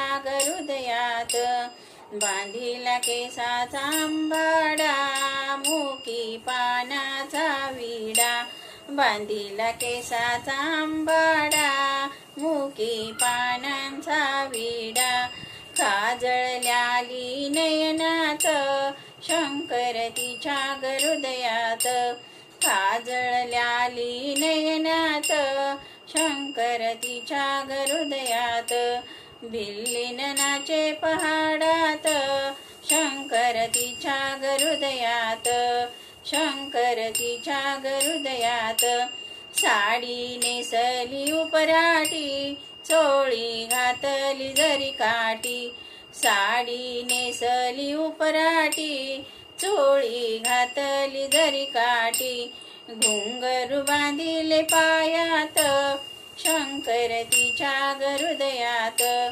हृदयात बांधिला केसाचा अंबाडा, मुकी पानाचा विडा. बांधिला केसाचा अंबाडा, मुकी पानांचा विडा. काजळल्याली नयनात, शंकर तिच्या हृदयात. काजळल्याली नयनात, शंकर तिच्या हृदयात. भिल्लीन नाचे पहाडात, शंकर तिच्या हृदयात. शंकर तिच्या हृदयात. साडी नेसली उपराटी, चोळी घातली जरी काठी. साडी नेसली उपराटी, चोळी घातली जरी काठी. घुंगरू बांधिले पायात, शंकर तिच्या हृदयात.